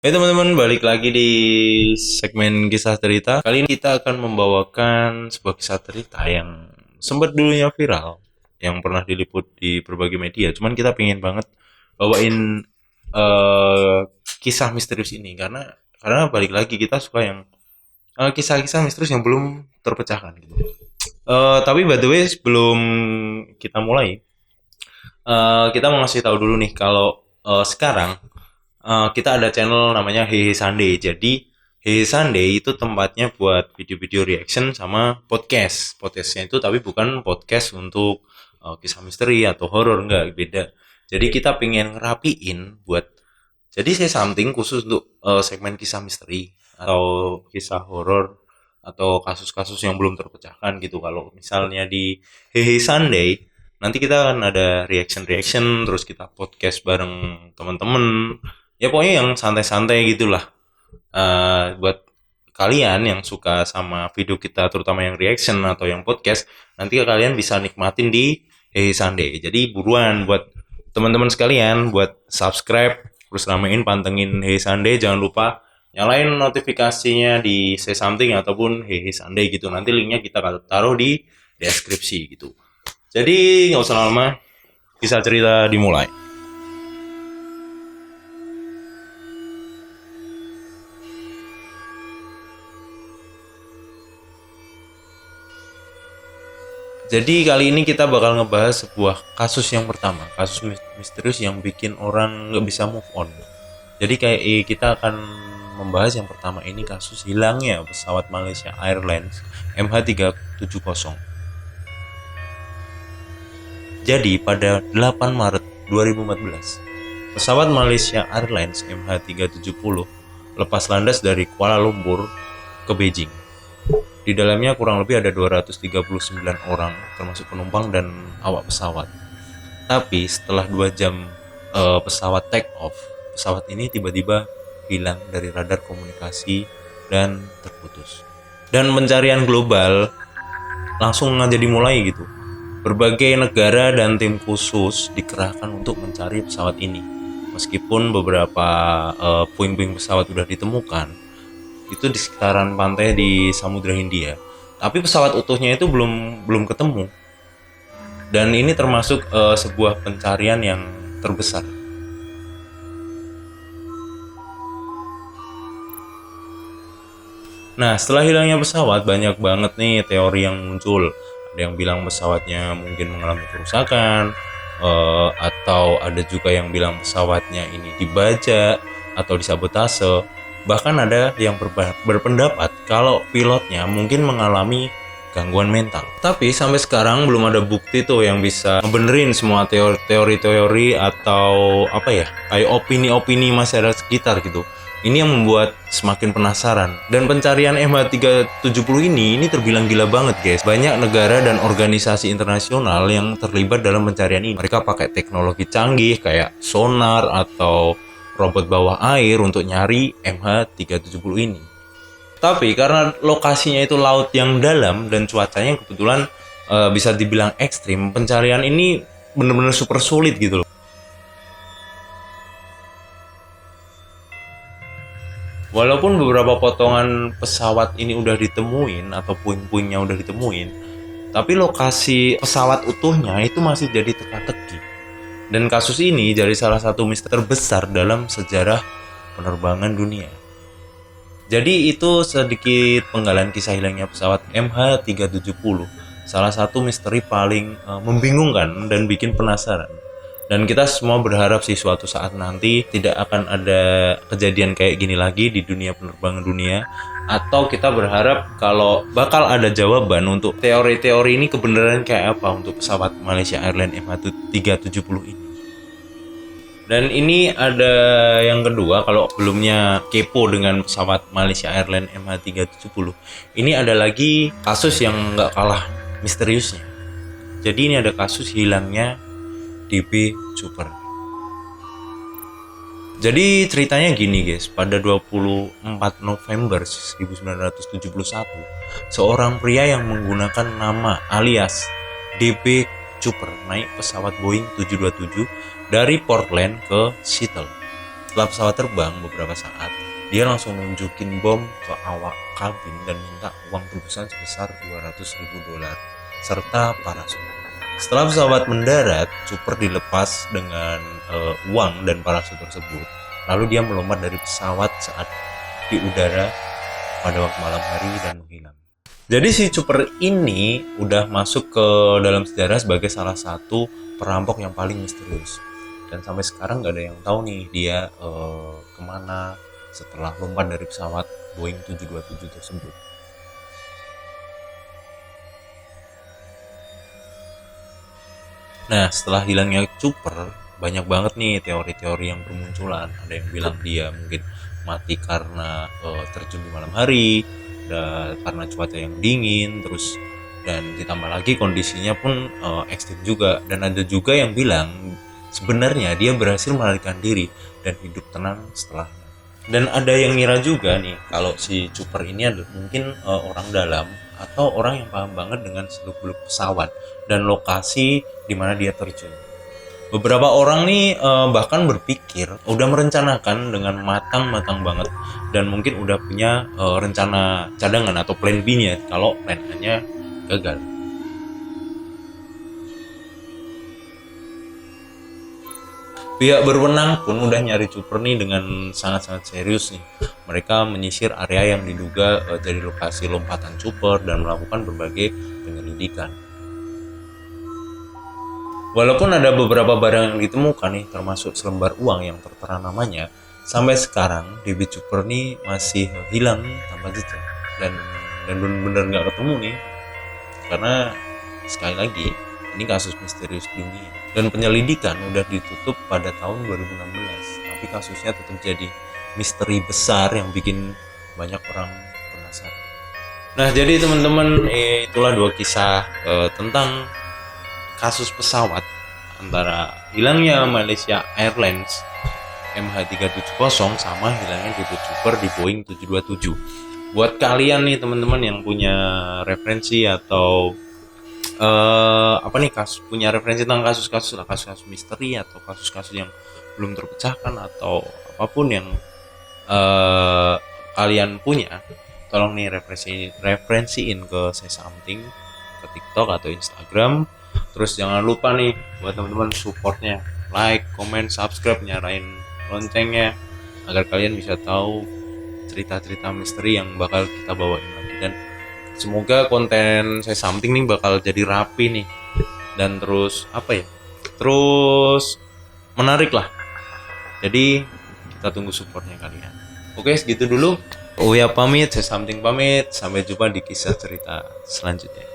Hai teman-teman, balik lagi di segmen kisah cerita. Kali ini kita akan membawakan sebuah kisah cerita yang sempat dulunya viral, yang pernah diliput di berbagai media. Cuman kita pengen banget bawain eh, kisah misterius ini karena balik lagi kita suka yang kisah-kisah misterius yang belum terpecahkan gitu. Tapi by the way sebelum kita mulai, kita mau ngasih tahu dulu nih kalau sekarang kita ada channel namanya Hehe Sunday. Jadi Hehe Sunday itu tempatnya buat video-video reaction sama podcast. Podcastnya itu tapi bukan podcast untuk kisah misteri atau horor, enggak, beda. Jadi kita pengen ngerapiin buat jadi saya something khusus untuk segmen kisah misteri atau kisah horor atau kasus-kasus yang belum terpecahkan gitu. Kalau misalnya di Hehe Sunday nanti kita akan ada reaction terus kita podcast bareng teman-teman, ya pokoknya yang santai-santai gitulah. Buat kalian yang suka sama video kita terutama yang reaction atau yang podcast, nanti kalian bisa nikmatin di Hey Sunday. Jadi buruan buat teman-teman sekalian buat subscribe terus ramein pantengin Hey Sunday, jangan lupa nyalain notifikasinya di Say Something ataupun Hey Sunday gitu. Nanti linknya kita taruh di deskripsi gitu. Jadi nggak usah lama, kisah cerita dimulai. Jadi kali ini kita bakal ngebahas sebuah kasus yang pertama, kasus misterius yang bikin orang nggak bisa move on. Jadi kayak kita akan membahas yang pertama ini, kasus hilangnya pesawat Malaysia Airlines MH370. Jadi pada 8 Maret 2014, pesawat Malaysia Airlines MH370 lepas landas dari Kuala Lumpur ke Beijing. Di dalamnya kurang lebih ada 239 orang, termasuk penumpang dan awak pesawat. Tapi setelah 2 jam pesawat take off, pesawat ini tiba-tiba hilang dari radar komunikasi dan terputus. Dan pencarian global langsung aja dimulai gitu. Berbagai negara dan tim khusus dikerahkan untuk mencari pesawat ini. Meskipun beberapa puing-puing pesawat sudah ditemukan, itu di sekitaran pantai di Samudra Hindia, tapi pesawat utuhnya itu belum ketemu. Dan ini termasuk sebuah pencarian yang terbesar. Nah, setelah hilangnya pesawat, banyak banget nih teori yang muncul. Ada yang bilang pesawatnya mungkin mengalami kerusakan, atau ada juga yang bilang pesawatnya ini dibajak atau disabotase. Bahkan ada yang berpendapat kalau pilotnya mungkin mengalami gangguan mental. Tapi sampai sekarang belum ada bukti tuh yang bisa ngebenerin semua teori-teori atau apa ya, kayak opini-opini masyarakat sekitar gitu. Ini yang membuat semakin penasaran. Dan pencarian MH370 ini terbilang gila banget guys. Banyak negara dan organisasi internasional yang terlibat dalam pencarian ini. Mereka pakai teknologi canggih kayak sonar atau robot bawah air untuk nyari MH370 ini. Tapi karena lokasinya itu laut yang dalam dan cuacanya kebetulan bisa dibilang ekstrim, pencarian ini benar-benar super sulit gitu loh. Walaupun beberapa potongan pesawat ini udah ditemuin atau puing-puingnya udah ditemuin, tapi lokasi pesawat utuhnya itu masih jadi teka-teki. Dan kasus ini jadi salah satu misteri terbesar dalam sejarah penerbangan dunia. Jadi itu sedikit penggalan kisah hilangnya pesawat MH370. Salah satu misteri paling membingungkan dan bikin penasaran. Dan kita semua berharap sih suatu saat nanti tidak akan ada kejadian kayak gini lagi di dunia penerbangan dunia. Atau kita berharap kalau bakal ada jawaban untuk teori-teori ini kebenaran kayak apa untuk pesawat Malaysia Airlines MH370 ini. Dan ini ada yang kedua, kalau sebelumnya kepo dengan pesawat Malaysia Airlines MH370, ini ada lagi kasus yang nggak kalah misteriusnya. Jadi ini ada kasus hilangnya DB Cooper. Jadi ceritanya gini guys, pada 24 November 1971, seorang pria yang menggunakan nama alias DB Cooper naik pesawat Boeing 727 dari Portland ke Seattle. Setelah pesawat terbang beberapa saat, dia langsung nunjukin bom ke awak kabin dan minta uang tebusan sebesar $200.000 serta parasut. Setelah pesawat mendarat, Cooper dilepas dengan uang dan parasut tersebut. Lalu dia melompat dari pesawat saat di udara pada waktu malam hari dan menghilang. Jadi si Cooper ini udah masuk ke dalam sejarah sebagai salah satu perampok yang paling misterius. Dan sampai sekarang nggak ada yang tahu nih dia kemana setelah lompat dari pesawat Boeing 727 tersebut. Nah, setelah hilangnya Cooper, banyak banget nih teori-teori yang bermunculan. Ada yang bilang dia mungkin mati karena terjun di malam hari, dan karena cuaca yang dingin, terus dan ditambah lagi kondisinya pun ekstrim juga. Dan ada juga yang bilang sebenarnya dia berhasil melarikan diri dan hidup tenang setelahnya. Dan ada yang ngira juga nih kalau si Cooper ini adalah mungkin orang dalam atau orang yang paham banget dengan seluk-beluk pesawat dan lokasi di mana dia terjun. Beberapa orang nih bahkan berpikir udah merencanakan dengan matang-matang banget dan mungkin udah punya rencana cadangan atau plan B-nya kalau plan A-nya gagal. Pihak berwenang pun udah nyari Cooper nih dengan sangat-sangat serius nih. Mereka menyisir area yang diduga dari lokasi lompatan Cooper dan melakukan berbagai penyelidikan. Walaupun ada beberapa barang yang ditemukan nih, termasuk selembar uang yang tertera namanya, sampai sekarang David Cooper nih masih hilang tanpa jejak dan benar-benar nggak ketemu nih. Karena sekali lagi ini kasus misterius dunia dan penyelidikan udah ditutup pada tahun 2016, tapi kasusnya tetap jadi misteri besar yang bikin banyak orang penasaran. Nah, jadi teman-teman, itulah dua kisah tentang kasus pesawat antara hilangnya Malaysia Airlines MH370 sama hilangnya David Cooper di Boeing 727. Buat kalian nih teman-teman yang punya referensi atau punya referensi tentang kasus-kasus misteri atau kasus-kasus yang belum terpecahkan atau apapun yang kalian punya, tolong nih referensiin ke Say Something, ke TikTok atau Instagram. Terus jangan lupa nih buat teman-teman supportnya, like, comment, subscribe, nyalain loncengnya agar kalian bisa tahu cerita-cerita misteri yang bakal kita bawain lagi. Dan semoga konten Say Something nih bakal jadi rapi nih dan terus terus menarik lah. Jadi kita tunggu supportnya kalian. Oke, segitu dulu. Uya pamit, Say Something pamit. Sampai jumpa di kisah cerita selanjutnya.